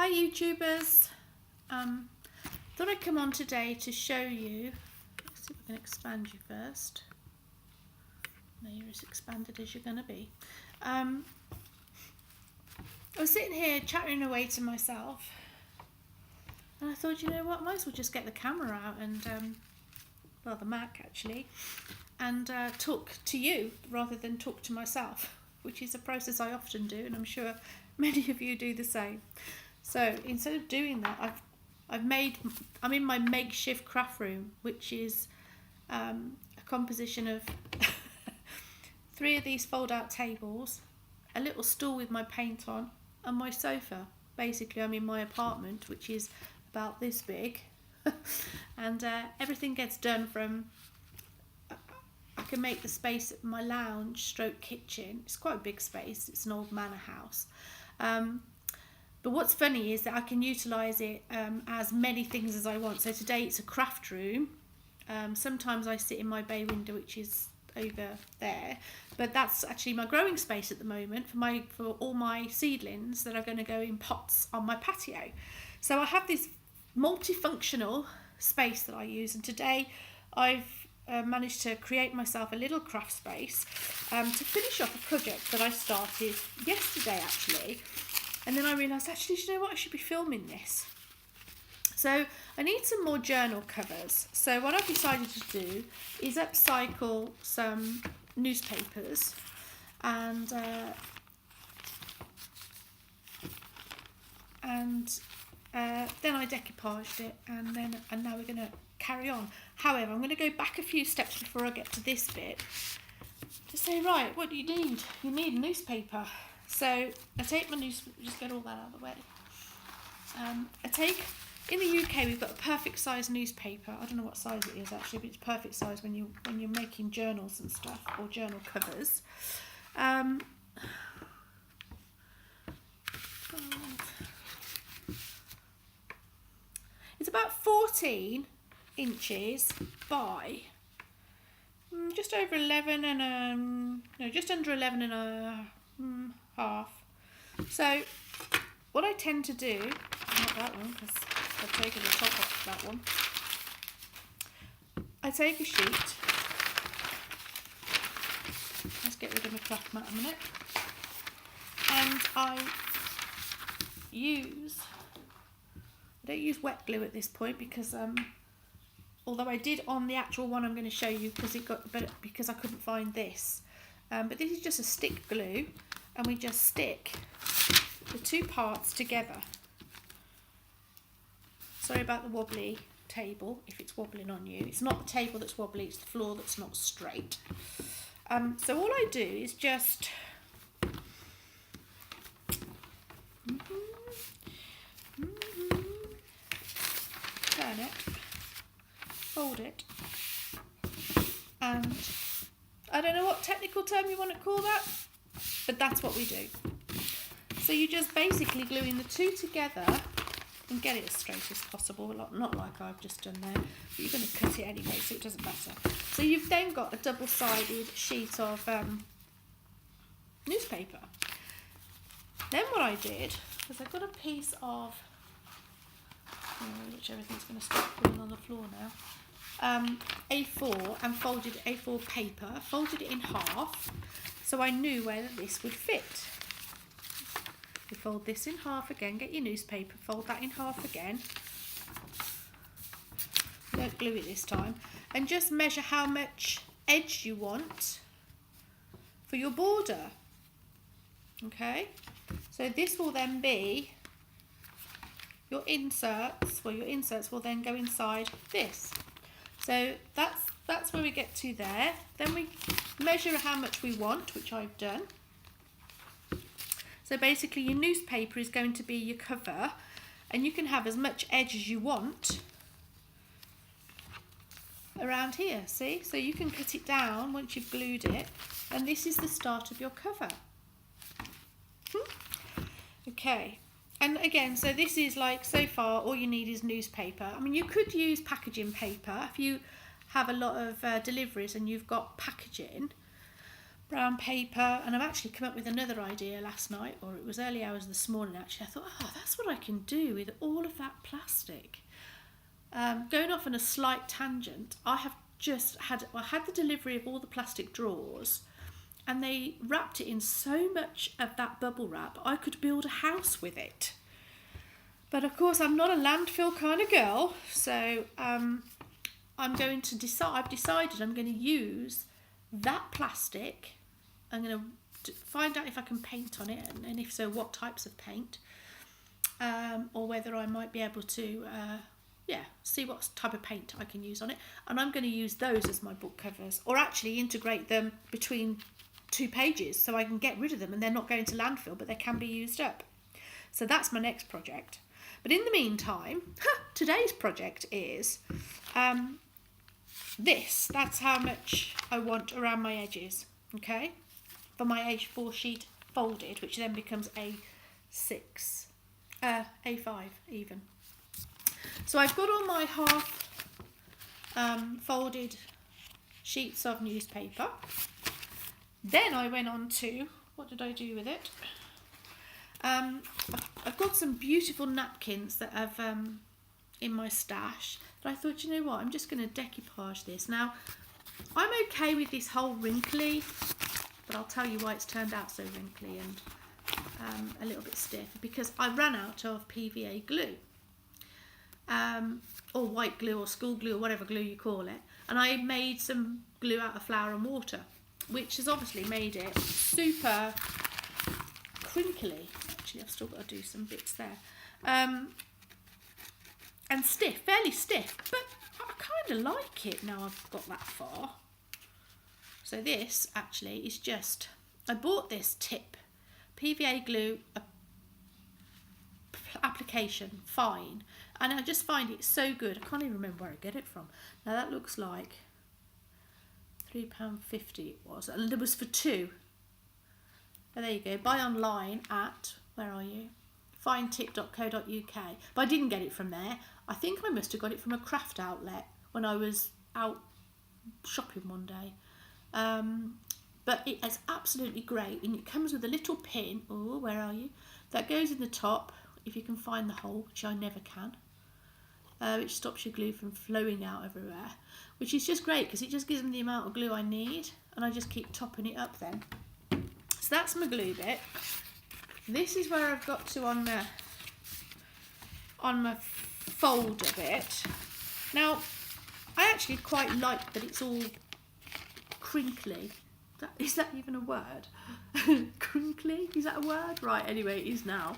Hi YouTubers, thought I'd come on today to show you, let's see if I can expand you first. Now you're as expanded as you're going to be. I was sitting here chattering away to myself and I thought, you know what, I might as well just get the camera out and, well, the Mac actually, and talk to you rather than talk to myself, which is a process I often do, and I'm sure many of you do the same. So instead of doing that, I'm in my makeshift craft room, which is a composition of 3 of these fold-out tables, a little stool with my paint on, and my sofa. Basically, I'm in my apartment, which is about this big, and everything gets done from. I can make the space my lounge stroke kitchen. It's quite a big space. It's an old manor house. But what's funny is that I can utilise it as many things as I want. So today it's a craft room. Sometimes I sit in my bay window, which is over there. But that's actually my growing space at the moment for all my seedlings that are going to go in pots on my patio. So I have this multifunctional space that I use. And today I've managed to create myself a little craft space to finish off a project that I started yesterday actually. And then I realised, actually, you know what, I should be filming this. So I need some more journal covers. So what I've decided to do is upcycle some newspapers and then I decoupaged it and now we're going to carry on. However, I'm going to go back a few steps before I get to this bit to say, right, what do you need? You need a newspaper. So I take my just get all that out of the way. In the UK we've got a perfect size newspaper. I don't know what size it is actually, but it's perfect size when you're making journals and stuff, or journal covers. It's about 14 inches by just over 11 and just under 11 and a half. So what I tend to do, not that one because I've taken the top off that one, I take a sheet, let's get rid of my craft mat a minute, and I don't use wet glue at this point because although I did on the actual one I'm going to show you because I couldn't find this, but this is just a stick glue. And we just stick the 2 parts together. Sorry about the wobbly table, if it's wobbling on you. It's not the table that's wobbly, it's the floor that's not straight. So all I do is just turn it, fold it, and I don't know what technical term you want to call that, but that's what we do. So you just basically glue in the 2 together and get it as straight as possible, not like I've just done there, but you're going to cut it anyway so it doesn't matter. So you've then got a double-sided sheet of newspaper. Then what I did was I got a piece of, which everything's going to start falling on the floor now, A4 and folded A4 paper, folded it in half so I knew where this would fit. You fold this in half again, get your newspaper, fold that in half again, don't glue it this time, and just measure how much edge you want for your border. Okay, so this will then be your inserts, well your inserts will then go inside this. So that's where we get to there. Then we measure how much we want, which I've done. So basically your newspaper is going to be your cover, and you can have as much edge as you want around here, see? So you can cut it down once you've glued it, and this is the start of your cover. Okay. And again, so this is like, so far, all you need is newspaper. I mean, you could use packaging paper if you have a lot of deliveries and you've got packaging. brown paper, and I've actually come up with another idea last night, or it was early hours this morning actually. I thought, that's what I can do with all of that plastic. Going off on a slight tangent, I have just had the delivery of all the plastic drawers, and they wrapped it in so much of that bubble wrap I could build a house with it. But of course I'm not a landfill kind of girl, so I've decided I'm going to use that plastic. I'm going to find out if I can paint on it, and if so, what types of paint, or whether I might be able to see what type of paint I can use on it. And I'm going to use those as my book covers, or actually integrate them between 2 pages so I can get rid of them and they're not going to landfill, but they can be used up. So that's my next project. But in the meantime, today's project is this. That's how much I want around my edges, okay? For my A4 sheet folded, which then becomes A6, A5 even. So I've got all my half folded sheets of newspaper. Then I went on to, what did I do with it? I've got some beautiful napkins that I've in my stash. But I thought, you know what, I'm just going to decoupage this. Now, I'm okay with this whole wrinkly, but I'll tell you why it's turned out so wrinkly and a little bit stiff. Because I ran out of PVA glue. Or white glue or school glue or whatever glue you call it. And I made some glue out of flour and water, which has obviously made it super crinkly. Actually, I've still got to do some bits there. And stiff, fairly stiff, but I kind of like it now I've got that far. So this actually is just, I bought this tip, PVA glue application, fine, and I just find it so good. I can't even remember where I get it from. Now that looks like £3.50 it was, and it was for 2. Oh, there you go, buy online at, where are you? finetip.co.uk. But I didn't get it from there. I think I must have got it from a craft outlet when I was out shopping one day. But it is absolutely great, and it comes with a little pin, oh, where are you? That goes in the top, if you can find the hole, which I never can, which stops your glue from flowing out everywhere, which is just great because it just gives me the amount of glue I need, and I just keep topping it up then. So that's my glue bit. This is where I've got to on my folder bit. Now, I actually quite like that it's all crinkly. Is that even a word? Crinkly? Is that a word? Right, anyway, it is now.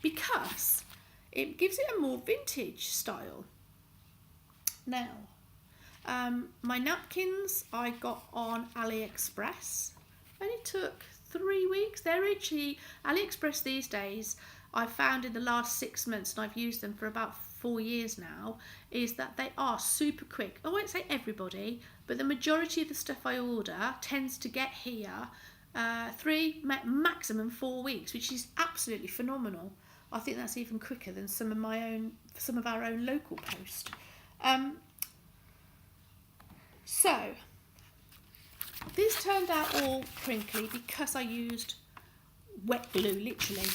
Because it gives it a more vintage style. Now, my napkins I got on AliExpress. Only took 3 weeks. They're actually, AliExpress these days, I've found in the last 6 months, and I've used them for about 4 years now, is that they are super quick. I won't say everybody, but the majority of the stuff I order tends to get here 3, maximum 4 weeks, which is absolutely phenomenal. I think that's even quicker than some of our own local post. So this turned out all crinkly because I used wet glue, literally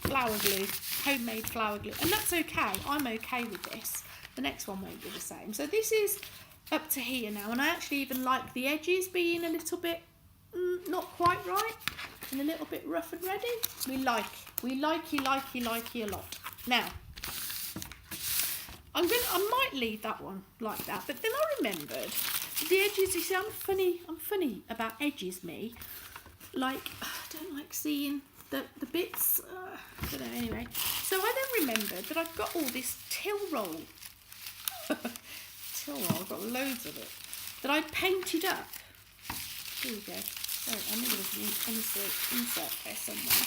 flour glue, homemade flour glue, and that's okay. I'm okay with this. The next one won't be the same. So this is up to here now, and I actually even like the edges being a little bit not quite right and a little bit rough and ready. We likey a lot. Now I might leave that one like that, but then I remembered the edges. You see, I'm funny about edges, me. Like, I don't like seeing the bits. I don't know. Anyway, so I then remembered that I've got all this till roll. I've got loads of it that I painted up. Here we go. Oh, I knew there was an insert there somewhere.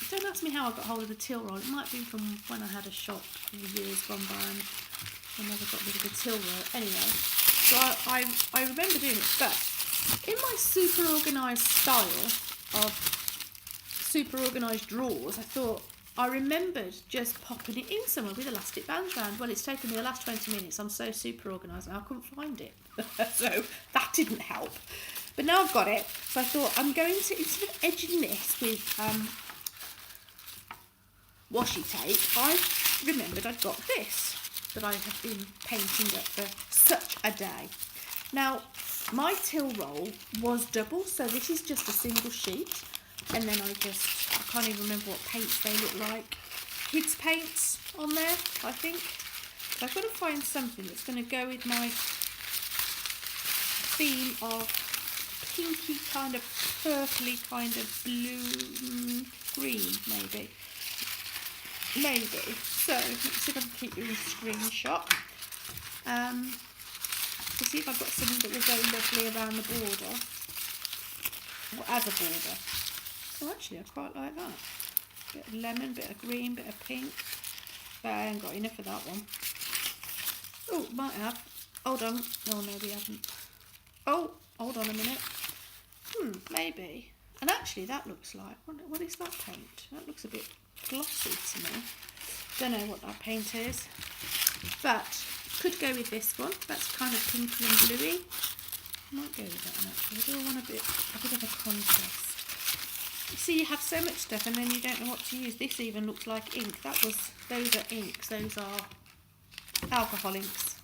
Don't ask me how I got hold of the till roll. It might be from when I had a shop in the years gone by and I never got rid of the till roll. Anyway, so I remember doing it, but in my super organised style of super organised drawers, I thought, I remembered just popping it in somewhere with elastic bands around. Well, it's taken me the last 20 minutes. I'm so super organised now, I couldn't find it. So that didn't help. But now I've got it. So I thought I'm going to, instead of edging this with washi tape, I remembered I'd got this that I have been painting up for such a day. Now, my till roll was double, so this is just a single sheet. And then I can't even remember what paints they look like. Kids paints on there, I think. So I've got to find something that's going to go with my theme of pinky kind of purpley kind of blue green, maybe. So let's see if I can keep doing a screenshot. To see if I've got something that will go lovely around the border, or as a border. So actually, I quite like that. Bit of lemon, bit of green, bit of pink. But I ain't got enough of that one. Oh, might have. Hold on. No, maybe I haven't. Oh, hold on a minute. Maybe. And actually, that looks like, what is that paint? That looks a bit glossy to me. Don't know what that paint is. But could go with this one. That's kind of pinky and bluey. Might go with that one actually. I do want a bit of a contrast. You see, you have so much stuff and then you don't know what to use. This even looks like ink. Those are inks. Those are alcohol inks.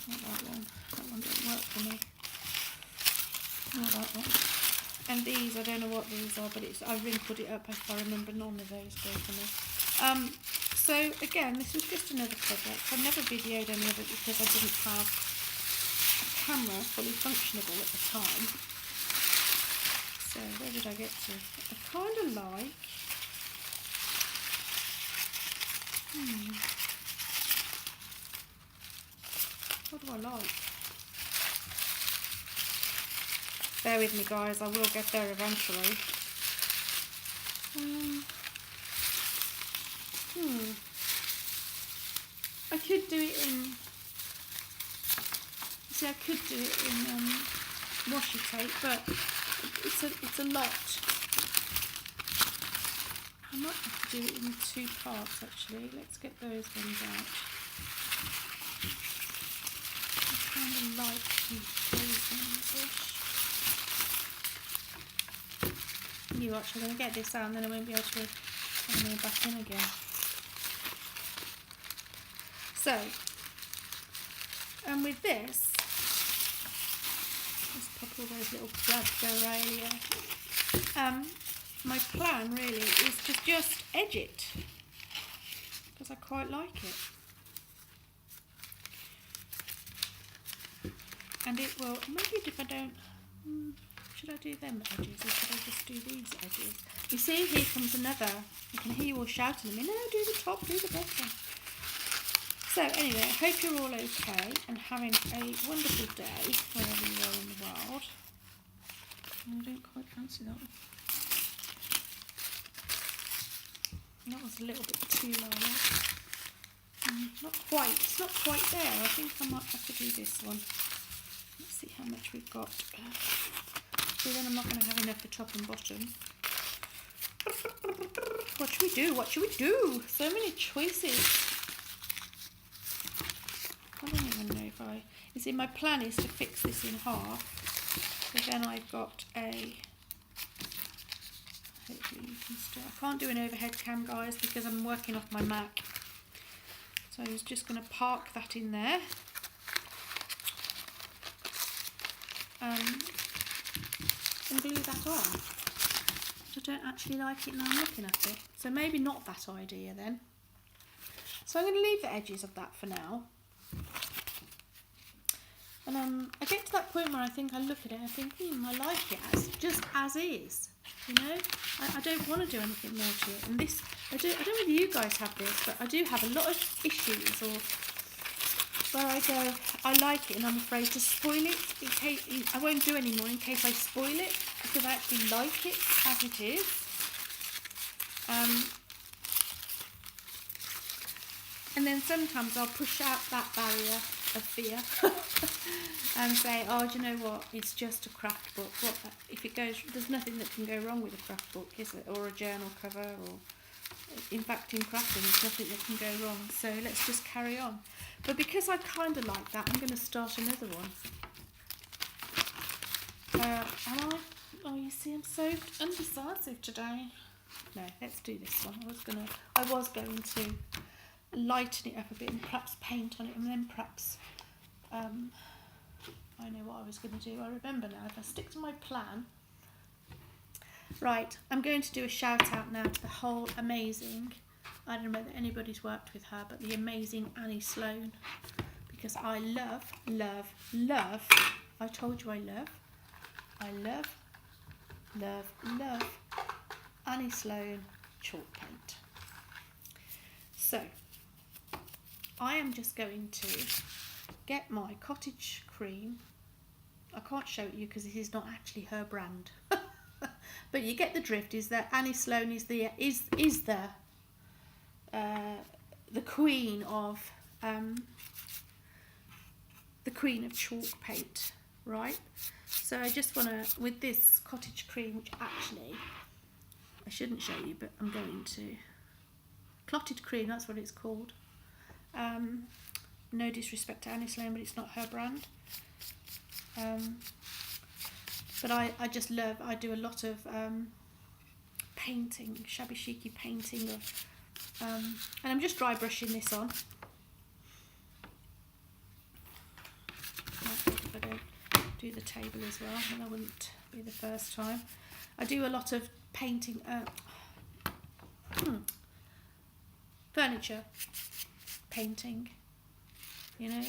Not that one. That one doesn't work for me. Not that one. And these, I don't know what these are, but I wrinkled it up if I remember. None of those go for me. So again, this was just another project. I never videoed any of it because I didn't have a camera fully functionable at the time. So where did I get to? I kind of like. What do I like? Bear with me, guys. I will get there eventually. I could do it in. See, I could do it in washi tape, but it's a lot. I might have to do it in 2 parts actually. Let's get those ones out. I kind of like those ones-ish. You watch, I'm going to get this out and then I won't be able to put them back in again. So, and with this, let's pop all those little buds away. My plan really is to just edge it because I quite like it, and it will. Maybe if I don't, should I do them edges or should I just do these edges? You see, here comes another. I can hear you all shouting at me. No, do the top, do the bottom. So anyway, I hope you're all okay and having a wonderful day wherever you are in the world. I don't quite fancy that one. That was a little bit too low. Not quite. It's not quite there. I think I might have to do this one. Let's see how much we've got. So then I'm not going to have enough for top and bottom. What should we do? What should we do? So many choices. I don't even know if you see, my plan is to fix this in half. So then I've got a. Hopefully you can still. I can't do an overhead cam, guys, because I'm working off my Mac. So I was just going to park that in there. And glue that on. I don't actually like it now I'm looking at it. So maybe not that idea then. So I'm going to leave the edges of that for now. And I get to that point where I think I look at it and I think, I like it just as is. You know, I don't want to do anything more to it. And this, I don't know whether you guys have this, but I do have a lot of issues or where I go, I like it and I'm afraid to spoil it in case I won't do any more in case I spoil it because I actually like it as it is. And then sometimes I'll push out that barrier of fear and say, oh, do you know what? It's just a craft book. What if it goes? There's nothing that can go wrong with a craft book, is it? Or a journal cover, or In fact, in crafting, there's nothing that can go wrong. So let's just carry on. But because I kind of like that, I'm going to start another one. Am I? Oh, you see, I'm so undecisive today. No, let's do this one. I was going to lighten it up a bit and perhaps paint on it, and then perhaps I know what I was going to do. I remember now. If I stick to my plan. Right, I'm going to do a shout out now to the whole amazing, I don't know whether anybody's worked with her, but the amazing Annie Sloan, because I love, I told you I love Annie Sloan chalk paint. So, I am just going to get my cottage cream. I can't show it you because it is not actually her brand. But you get the drift. Is that Annie Sloan is the queen of chalk paint, right? So I just want to, with this cottage cream, which actually I shouldn't show you, but I'm going to. Clotted cream, that's what it's called. No disrespect to Annie Sloan, but it's not her brand. But I just love, I do a lot of painting, shabby chicy painting, and I'm just dry brushing this on. If I don't do the table as well, then that wouldn't be the first time. I do a lot of painting, furniture painting, you know.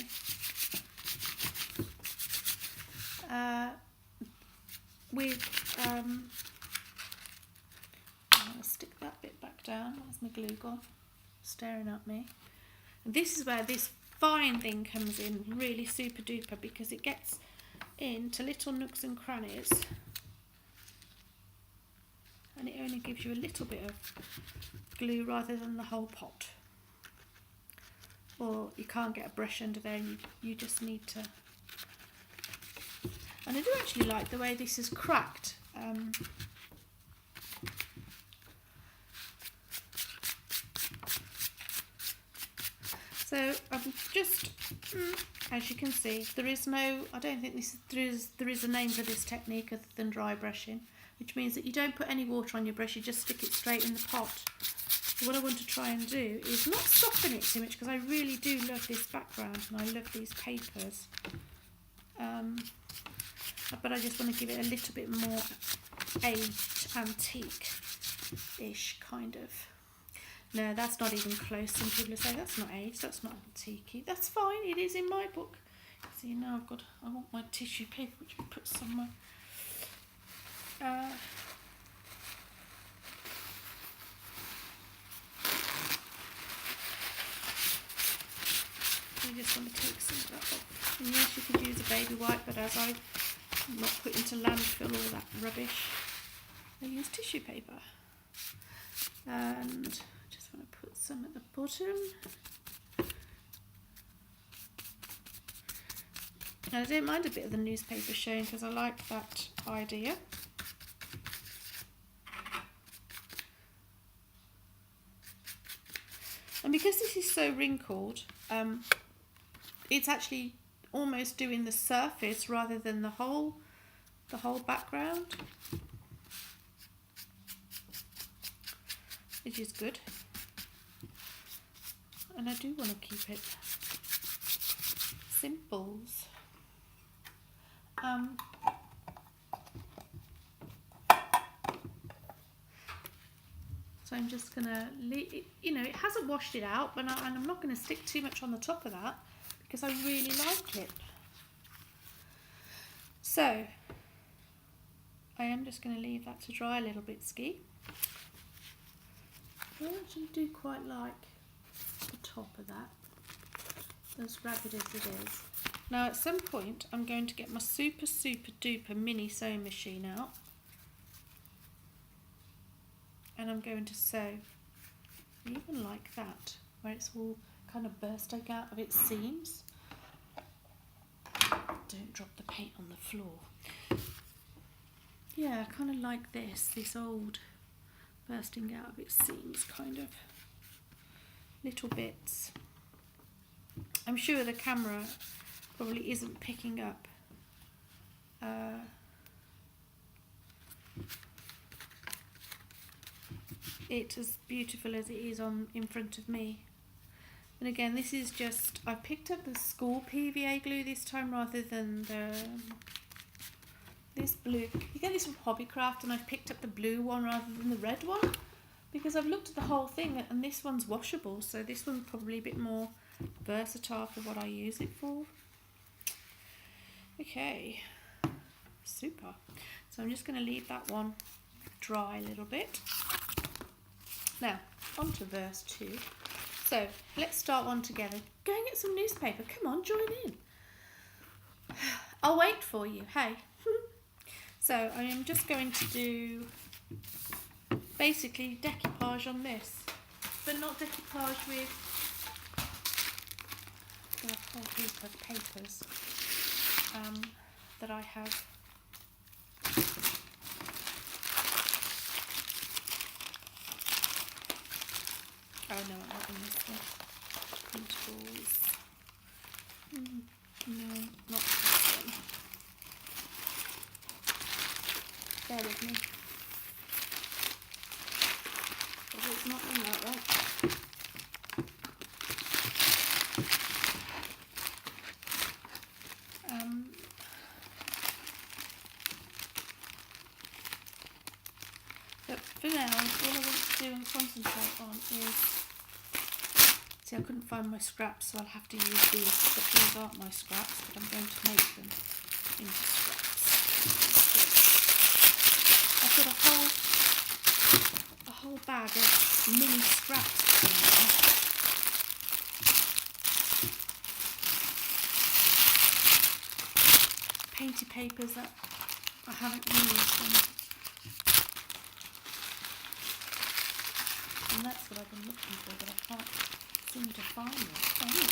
I'll stick that bit back down. Where's my glue gone? Staring at me. And this is where this fine thing comes in, really super duper, because it gets into little nooks and crannies, and it only gives you a little bit of glue rather than the whole pot. Or you can't get a brush under there, and you just need to. And I do actually like the way this is cracked. So I'm just, as you can see, there is no, I don't think there is a name for this technique other than dry brushing, which means that you don't put any water on your brush, you just stick it straight in the pot. What I want to try and do is not soften it too much, because I really do love this background and I love these papers. But I just want to give it a little bit more aged, antique-ish kind of. No, that's not even close. Some people say that's not aged, that's not antique. That's fine, it is in my book. See, now I want my tissue paper, which I put somewhere. I just want to take some of that off. And yes, you could use a baby wipe, but as I'm not put into landfill all that rubbish, I use tissue paper. And I just want to put some at the bottom. And I don't mind a bit of the newspaper showing, because I like that idea. And because this is so wrinkled, it's actually almost doing the surface rather than the whole background, which is good. And I do want to keep it simples. So I'm just gonna leave it, it hasn't washed it out, but I'm not going to stick too much on the top of that, because I really like it. So I am just going to leave that to dry a little bit, Ski. I actually do quite like the top of that, as ragged as it is. Now at some point I'm going to get my super duper mini sewing machine out, and I'm going to sew even like that, where it's all kind of bursting out of its seams. Don't drop the paint on the floor. Yeah, I kind of like this old bursting out of its seams, kind of little bits. I'm sure the camera probably isn't picking up it as beautiful as it is on in front of me. And again, this is just, I picked up the school PVA glue this time rather than this blue. You get this from Hobbycraft, and I've picked up the blue one rather than the red one because I've looked at the whole thing, and this one's washable, so this one's probably a bit more versatile for what I use it for. Okay, super. So I'm just going to leave that one dry a little bit. Now, on to verse 2. So, let's start one together. Go and get some newspaper. Come on, join in. I'll wait for you, hey. So, I am just going to do basically decoupage on this, but not decoupage with the whole heap of papers that I have. Oh no, I'm not in this one. Printables. No, not this one. Bear with me. Oh, it's not in that one. But for now, all I want to do and concentrate on is, see, I couldn't find my scraps, so I'll have to use these, but these aren't my scraps, but I'm going to make them into scraps. I've got a whole bag of mini scraps in there. Painty papers that I haven't used, and that's what I've been looking for, but I can't seem to find it. Anyway,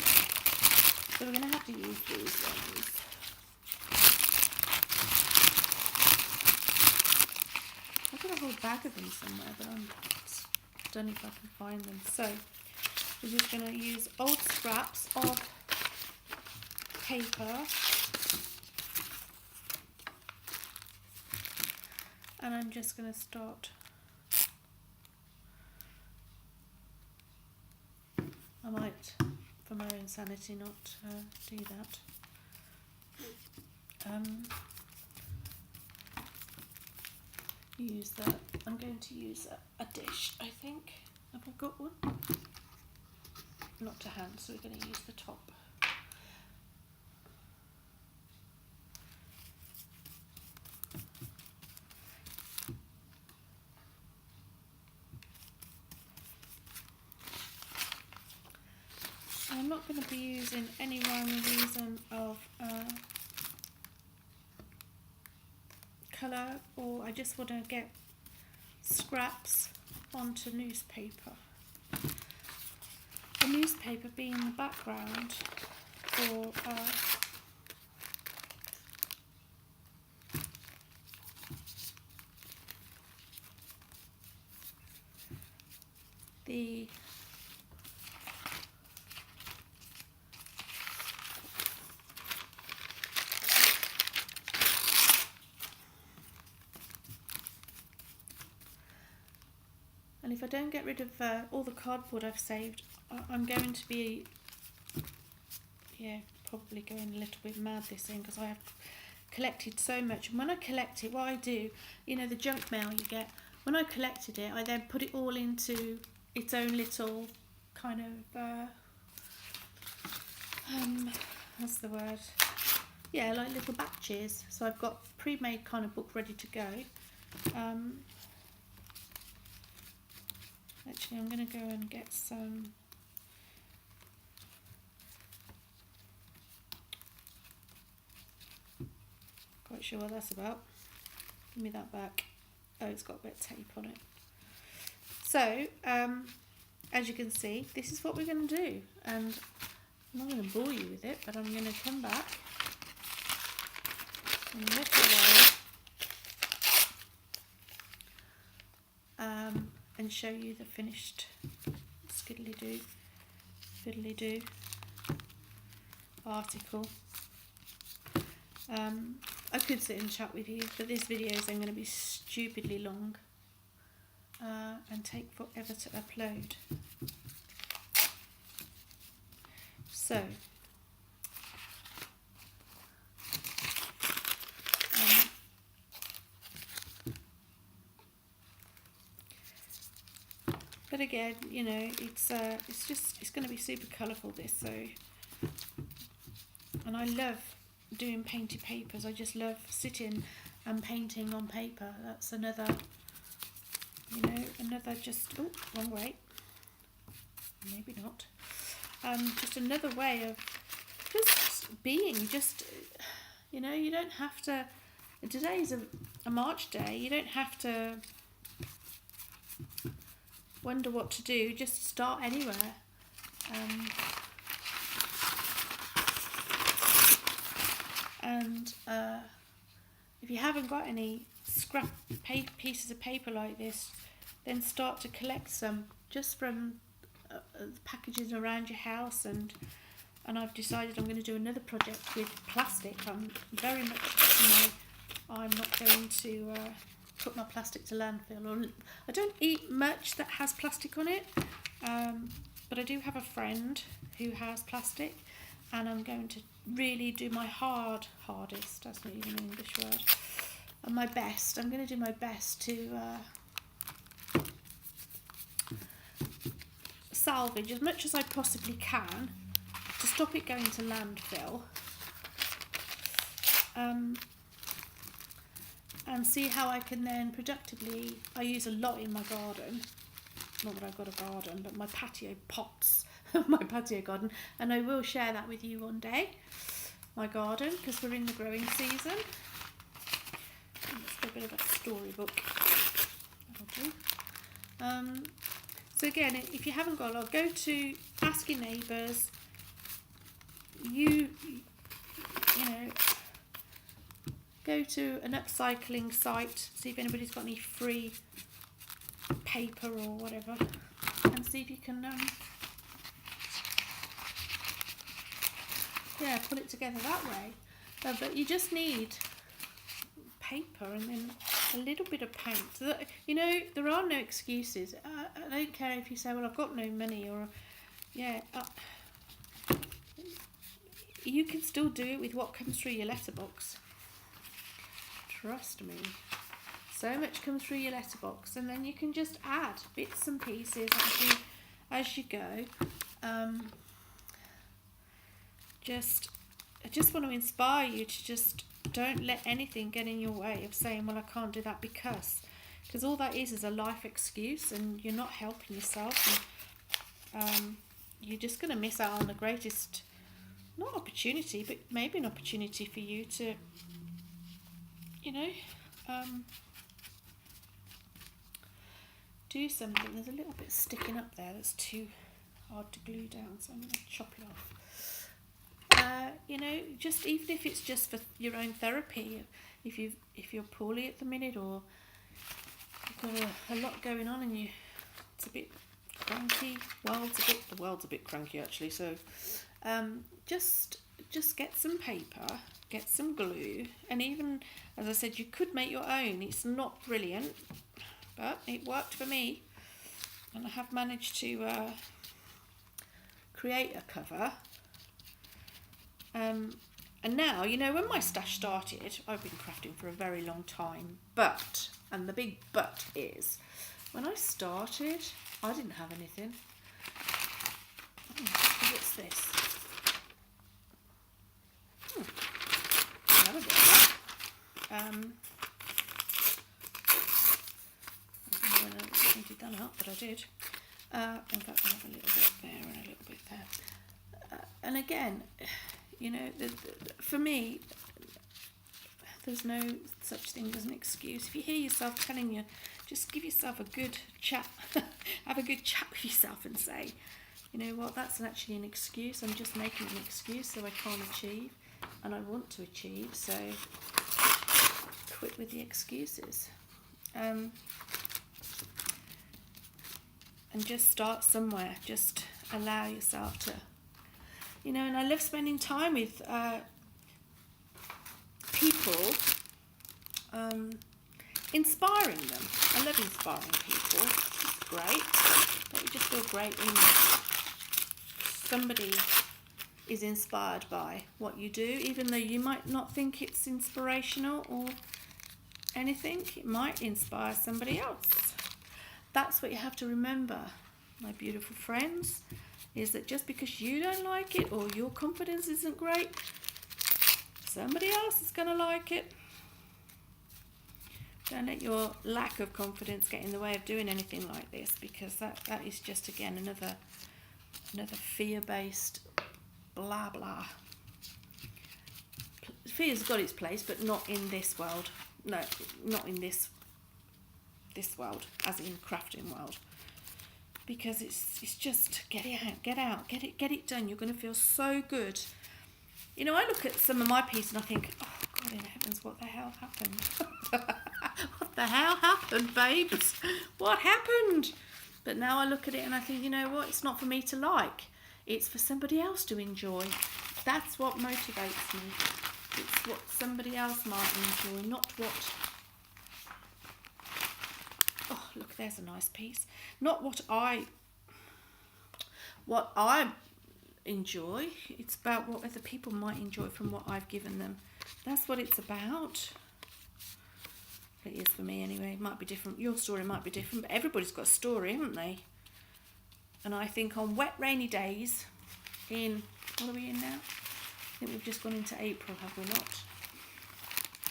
so we're going to have to use these ones. I've got a whole bag of them somewhere, but I don't know if I can find them. So we're just going to use old scraps of paper, and I'm just going to start. I might, for my own sanity, not do that. Use that. I'm going to use a dish, I think. Have I got one? Not to hand, so we're going to use the top. I'm not going to be using any rhyme or reason of colour, or I just want to get scraps onto newspaper. The newspaper being the background for the and if I don't get rid of all the cardboard I've saved, I'm going to be, probably going a little bit mad this thing, because I have collected so much. And when I collect it, what I do, the junk mail you get, when I collected it, I then put it all into its own little kind of, what's the word? Yeah, like little batches. So I've got pre-made kind of book ready to go. Actually, I'm going to go and get some quite sure what that's about. Give me that back. Oh, it's got a bit of tape on it. So, as you can see, this is what we're going to do, and I'm not going to bore you with it, but I'm going to come back and lift away show you the finished skiddly-doo, fiddly-doo article. I could sit and chat with you, but this video is then going to be stupidly long and take forever to upload. So, but again, you know, it's going to be super colourful, this. So, and I love doing painted papers. I just love sitting and painting on paper. That's another, you know, just, oh, wrong way, maybe not, just another way of just being, just, you know, you don't have to, today's a March day, you don't have to wonder what to do, just start anywhere. And if you haven't got any scrap pieces of paper like this, then start to collect some just from packaging around your house. And I've decided I'm going to do another project with plastic. I'm very much, I'm not going to put my plastic to landfill, or I don't eat much that has plastic on it, but I do have a friend who has plastic, and I'm going to really do my hardest, that's not even an English word, and my best. I'm going to do my best to salvage as much as I possibly can to stop it going to landfill, and see how I can then productively, I use a lot in my garden, not that I've got a garden, but my patio pots, my patio garden, and I will share that with you one day, my garden, because we're in the growing season. Let's do a bit of a storybook. That'll do. So again, if you haven't got a lot, go to Ask Your Neighbours. You know, go to an upcycling site, see if anybody's got any free paper or whatever, and see if you can put it together that way. But you just need paper and then a little bit of paint. So that, you know, there are no excuses. I don't care if you say, well, I've got no money, or you can still do it with what comes through your letterbox. Trust me, so much comes through your letterbox, and then you can just add bits and pieces as you go. I just want to inspire you to just don't let anything get in your way of saying, well, I can't do that because all that is a life excuse, and you're not helping yourself, and you're just going to miss out on the greatest, not opportunity, but maybe an opportunity for you to, you know, do something. There's a little bit sticking up there that's too hard to glue down, so I'm going to chop it off. You know, just even if it's just for your own therapy, if you're poorly at the minute, or you've got a lot going on and it's a bit cranky. The world's a bit cranky actually. So just get some paper, get some glue, and even, as I said, you could make your own. It's not brilliant, but it worked for me, and I have managed to create a cover. And now, you know, when my stash started, I've been crafting for a very long time, but, and the big but is, when I started, I didn't have anything. What's this? Never got that. I don't know when I pointed that out, but I did. In fact, I have a little bit there and a little bit there. And again, you know, for me, there's no such thing as an excuse. If you hear yourself telling you, just give yourself a good chat, have a good chat with yourself and say, you know what, that's actually an excuse. I'm just making an excuse so I can't achieve, and I want to achieve, so quit with the excuses. and just start somewhere. Just allow yourself to, you know. And I love spending time with people, inspiring them. I love inspiring people. It's great. Don't you just feel great when somebody is inspired by what you do, even though you might not think it's inspirational or anything? It might inspire somebody else. That's what you have to remember, my beautiful friends, is that just because you don't like it or your confidence isn't great, somebody else is going to like it. Don't let your lack of confidence get in the way of doing anything like this, because that is just, again, another fear-based blah blah. Fear's got its place, but not in this world. No, not in this world, as in crafting world. Because it's just get it done. You're going to feel so good. You know, I look at some of my pieces and I think, oh God in heavens, what the hell happened? What the hell happened, babes? What happened? But now I look at it and I think, you know what? It's not for me to like. It's for somebody else to enjoy. That's what motivates me. It's what somebody else might enjoy, not what... Oh, look, there's a nice piece. Not what I enjoy. It's about what other people might enjoy from what I've given them. That's what it's about. It is for me anyway. It might be different. Your story might be different, but everybody's got a story, haven't they? And I think on wet, rainy days in... What are we in now? I think we've just gone into April, have we not?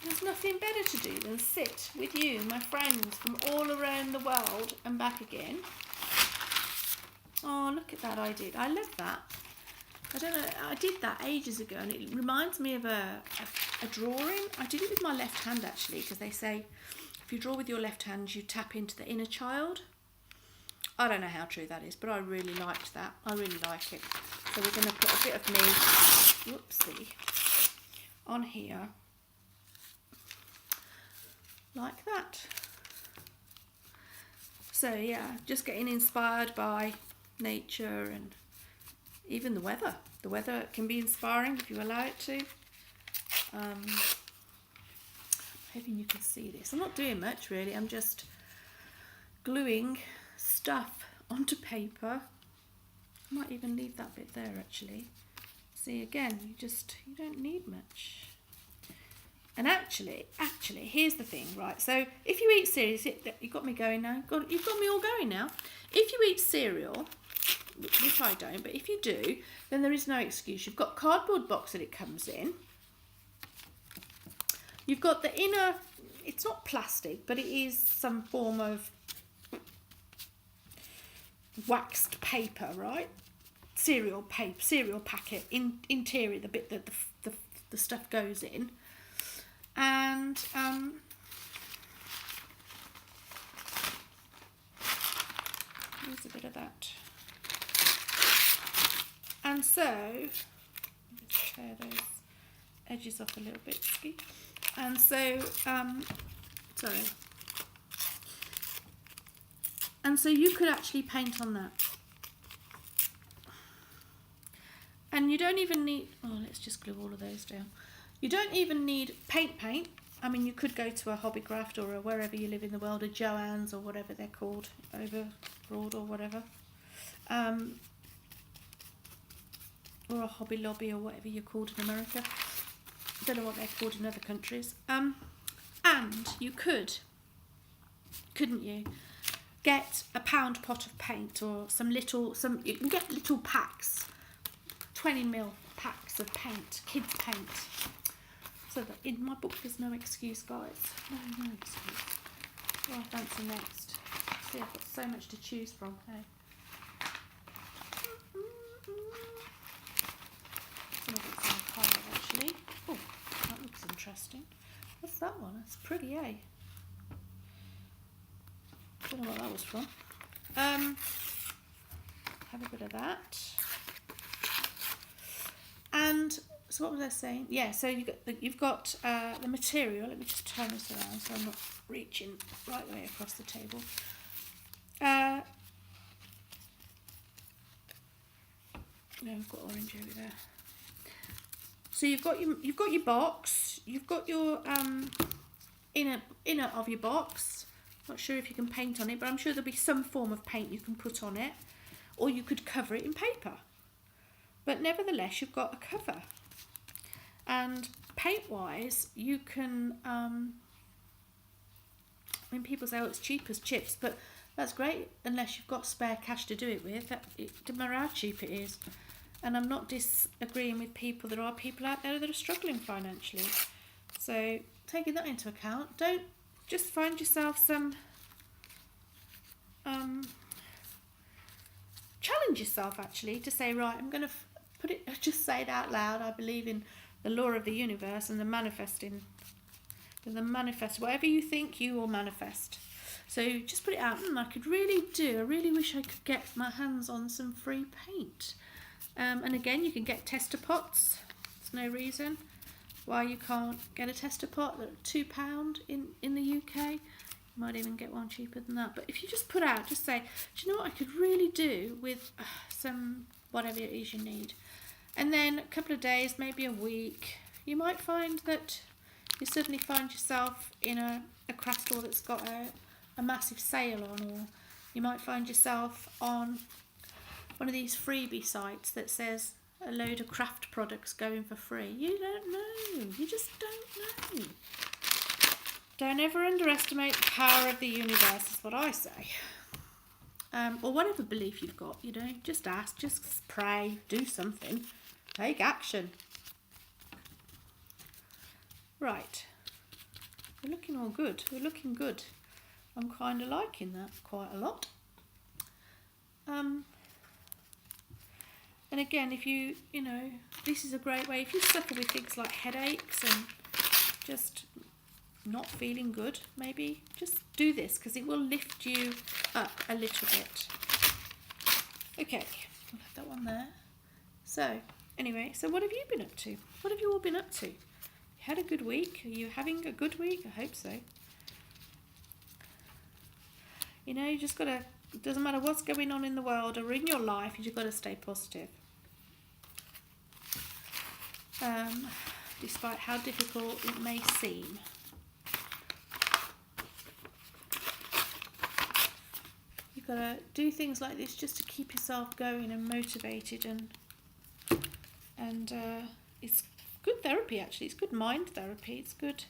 There's nothing better to do than sit with you, my friends, from all around the world and back again. Oh, look at that I did. I love that. I don't know, I did that ages ago, and it reminds me of a drawing. I did it with my left hand, actually, because they say if you draw with your left hand, you tap into the inner child. I don't know how true that is, but I really liked that. I really like it. So we're going to put a bit of me, whoopsie, on here, like that. So yeah, just getting inspired by nature and even the weather. The weather can be inspiring if you allow it to. Hoping you can see this. I'm not doing much really. I'm just gluing stuff onto paper. I might even leave that bit there actually. See, again, you don't need much. And actually, here's the thing, right? So if you eat cereal, you've got me going now. You've got me all going now. If you eat cereal, which I don't, but if you do, then there is no excuse. You've got cardboard box that it comes in. You've got the inner, it's not plastic, but it is some form of waxed paper, right? Cereal paper, cereal packet, interior, the bit that the stuff goes in. And there's a bit of that. And so, just tear those edges off a little bit, Ski. And so, sorry. And so you could actually paint on that. And you don't even need, oh, let's just glue all of those down. You don't even need paint. I mean, you could go to a Hobbycraft or a wherever you live in the world, a Joann's or whatever they're called, over broad or whatever. Or a Hobby Lobby or whatever you're called in America. I don't know what they're called in other countries. And you could, couldn't you, get a pound pot of paint or you can get little packs, 20ml packs of paint, kids paint. So that in my book there's no excuse, guys. No excuse. What do I fancy next? See, I've got so much to choose from. Hey. Some of it's in a pile actually. Oh, that looks interesting. What's that one? That's pretty, eh? Don't know what that was from. Have a bit of that. And so what was I saying? Yeah, so you've got the material. Let me just turn this around so I'm not reaching right the way across the table. No, I've got orange over there. So you've got your box. You've got your inner of your box. Not sure if you can paint on it, but I'm sure there'll be some form of paint you can put on it, or you could cover it in paper. But nevertheless, you've got a cover. And paint-wise, you can. I mean, people say, "Oh, it's cheap as chips," but that's great unless you've got spare cash to do it with. It doesn't matter how cheap it is. And I'm not disagreeing with people. There are people out there that are struggling financially. So taking that into account, don't just find yourself some challenge yourself actually to say, right, I'm going to put it, just say it out loud. I believe in the law of the universe and the manifesting. Whatever you think, you will manifest. So just put it out. I really wish I could get my hands on some free paint. And again, you can get tester pots. There's no reason why you can't get a tester pot at £2 in the UK. You might even get one cheaper than that. But if you just put out, just say, do you know what I could really do with some whatever it is you need? And then a couple of days, maybe a week, you might find that you suddenly find yourself in a craft store that's got a massive sale on, or you might find yourself on one of these freebie sites that says a load of craft products going for free. You don't know. You just don't know. Don't ever underestimate the power of the universe, is what I say. Or whatever belief you've got, just ask, just pray, do something. Take action. Right. We're looking all good. We're looking good. I'm kind of liking that quite a lot. And again, if this is a great way, if you suffer with things like headaches and just not feeling good, maybe just do this because it will lift you up a little bit. Okay, we'll have that one there. So, anyway, what have you been up to? What have you all been up to? You had a good week? Are you having a good week? I hope so. You just got to, it doesn't matter what's going on in the world or in your life, you just got to stay positive. Despite how difficult it may seem. You've got to do things like this just to keep yourself going and motivated, and it's good therapy actually. It's good mind therapy. It's good.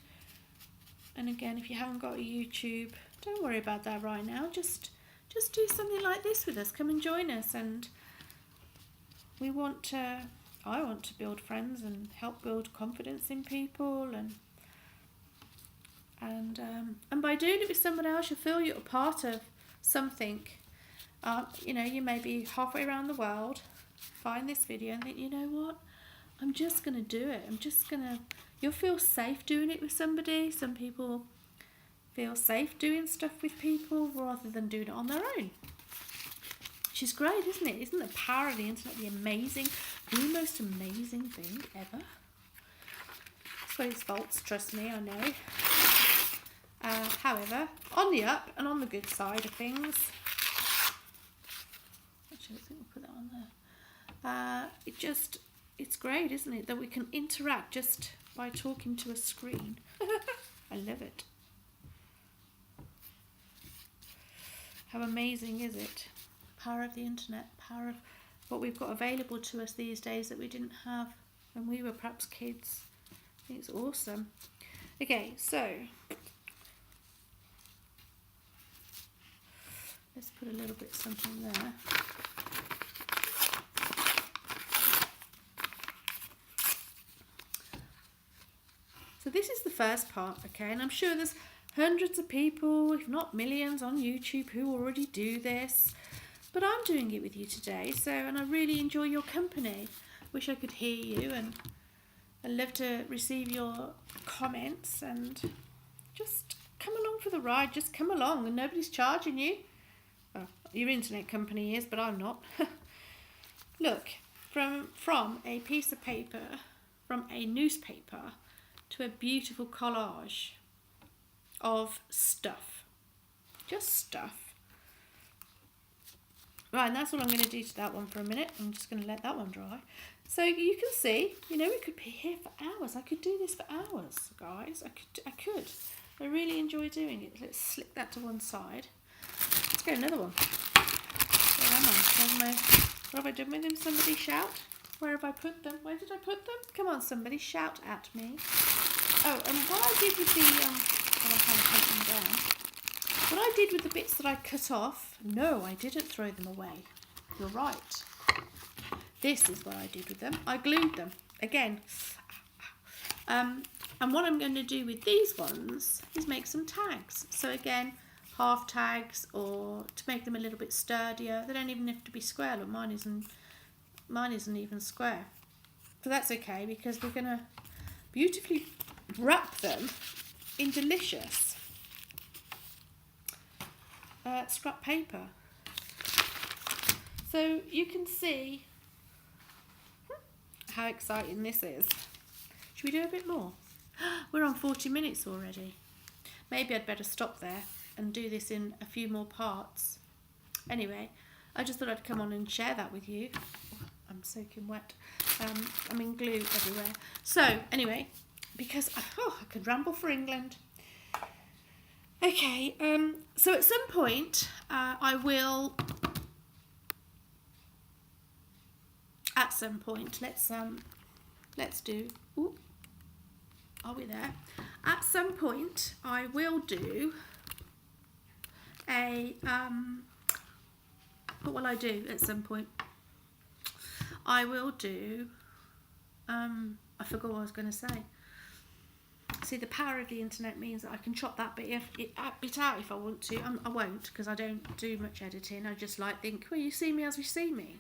And again, if you haven't got a YouTube, don't worry about that right now. Just do something like this with us. Come and join us, and I want to build friends and help build confidence in people, and by doing it with someone else, you feel you're a part of something. You may be halfway around the world, find this video and think, you know what? I'm just going to do it. You'll feel safe doing it with somebody. Some people feel safe doing stuff with people rather than doing it on their own. Which is great, isn't it? Isn't the power of the internet the most amazing thing ever? It's got its faults, trust me, I know. However, on the up and on the good side of things, actually, I think we'll put that on there. It's great, isn't it, that we can interact just by talking to a screen. I love it. How amazing is it? Power of the internet, power of what we've got available to us these days that we didn't have when we were perhaps kids. I think it's awesome. Okay, so let's put a little bit something there. So this is the first part, okay, and I'm sure there's hundreds of people, if not millions, on YouTube who already do this. But I'm doing it with you today, and I really enjoy your company. Wish I could hear you, and I'd love to receive your comments, and just come along for the ride. Just come along, and nobody's charging you. Well, your internet company is, but I'm not. Look, from a piece of paper, from a newspaper, to a beautiful collage of stuff. Just stuff. Right, and that's all I'm going to do to that one for a minute. I'm just going to let that one dry. So you can see, you know, we could be here for hours. I could do this for hours, guys. I could. I really enjoy doing it. Let's slip that to one side. Let's go another one. Where am I? What have I done with them? Somebody shout. Where have I put them? Where did I put them? Come on, somebody shout at me. Oh, and what I did with the I'm kind of taking them down. What I did with the bits that I cut off, no, I didn't throw them away. You're right. This is what I did with them. I glued them again. And what I'm going to do with these ones is make some tags. So again, half tags, or to make them a little bit sturdier. They don't even have to be square. Look, mine isn't even square. So that's okay, because we're going to beautifully wrap them in delicious scrap paper. So you can see how exciting this is. Should we do a bit more? We're on 40 minutes already. Maybe I'd better stop there and do this in a few more parts. Anyway, I just thought I'd come on and share that with you. I'm soaking wet. I'm in glue everywhere. So anyway, because I could ramble for England. Okay, so at some point I will. At some point, let's do. Ooh, are we there? At some point, I will do a. What will I do at some point? I will do. I forgot what I was going to say. See, the power of the internet means that I can chop that bit out if I want to. I won't, because I don't do much editing. I just think, well, you see me as you see me.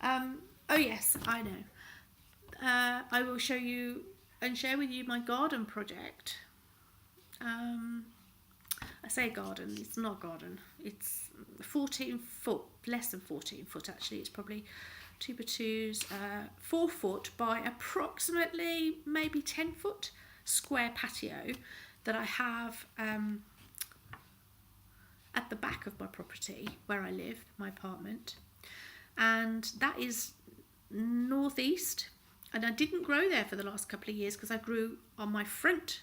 Oh yes, I know. I will show you and share with you my garden project. I say garden, it's not a garden. It's 14 foot, less than 14 foot actually. It's probably 2x2s, 4 foot by approximately maybe 10 foot square patio that I have at the back of my property where I live, my apartment. And that is northeast, and I didn't grow there for the last couple of years because I grew on my front.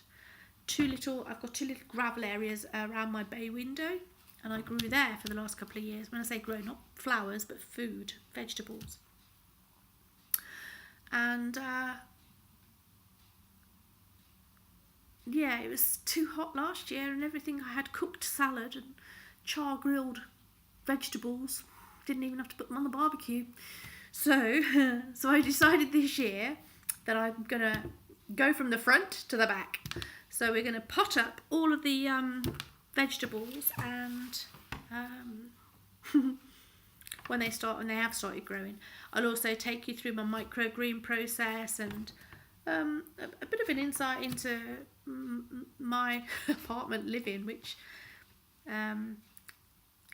I've got 2 little gravel areas around my bay window, and I grew there for the last couple of years. When I say grow, not flowers but food, vegetables. And yeah, it was too hot last year, and everything. I had cooked salad and char grilled vegetables. Didn't even have to put them on the barbecue. So I decided this year that I'm going to go from the front to the back. So we're going to pot up all of the vegetables, and when they have started growing, I'll also take you through my microgreen process and a bit of an insight into my apartment living, which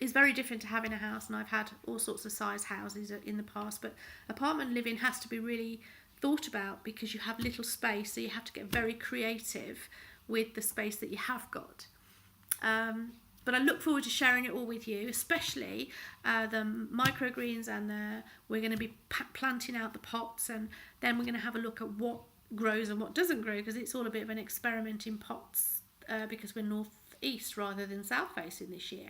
is very different to having a house. And I've had all sorts of size houses in the past, but apartment living has to be really thought about because you have little space, so you have to get very creative with the space that you have got. But I look forward to sharing it all with you, especially the microgreens, and we're going to be planting out the pots, and then we're going to have a look at what grows and what doesn't grow, because it's all a bit of an experiment in pots because we're north-east rather than south-facing this year.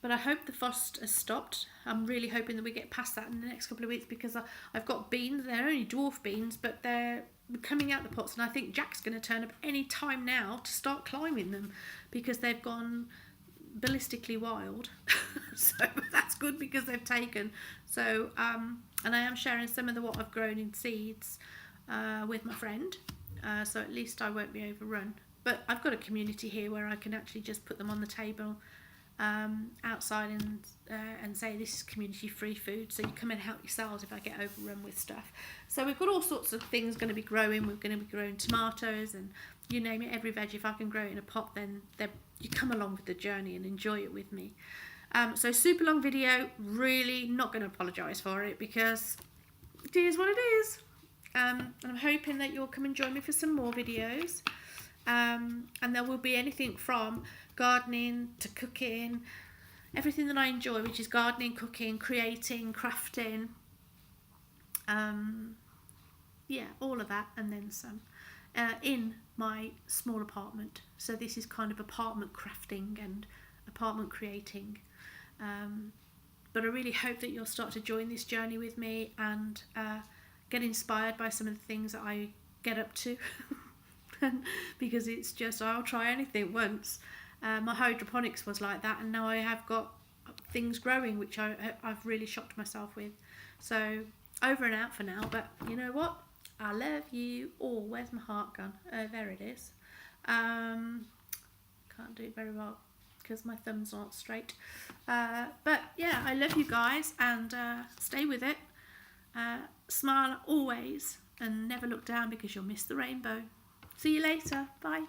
But I hope the frost has stopped. I'm really hoping that we get past that in the next couple of weeks, because I've got beans. They're only dwarf beans, but they're coming out the pots, and I think Jack's going to turn up any time now to start climbing them, because they've gone ballistically wild. So that's good, because they've taken. So and I am sharing some of what I've grown in seeds with my friend, so at least I won't be overrun. But I've got a community here where I can actually just put them on the table outside and say this is community free food, so you come and help yourselves if I get overrun with stuff. So we've got all sorts of things going to be growing. We're going to be growing tomatoes and you name it, every veg. If I can grow it in a pot, then you come along with the journey and enjoy it with me. So super long video, really not going to apologise for it, because it is what it is. And I'm hoping that you'll come and join me for some more videos. And there will be anything from gardening to cooking, everything that I enjoy, which is gardening, cooking, creating, crafting, yeah, all of that and then some, in my small apartment. So this is kind of apartment crafting and apartment creating. But I really hope that you'll start to join this journey with me and get inspired by some of the things that I get up to. Because it's just, I'll try anything once. My hydroponics was like that, and now I have got things growing, which I've really shocked myself with. So over and out for now, but you know what? I love you all. Where's my heart gone? There it is. Can't do it very well because my thumb's not straight. But yeah, I love you guys, and stay with it. Smile always and never look down, because you'll miss the rainbow. See you later. Bye.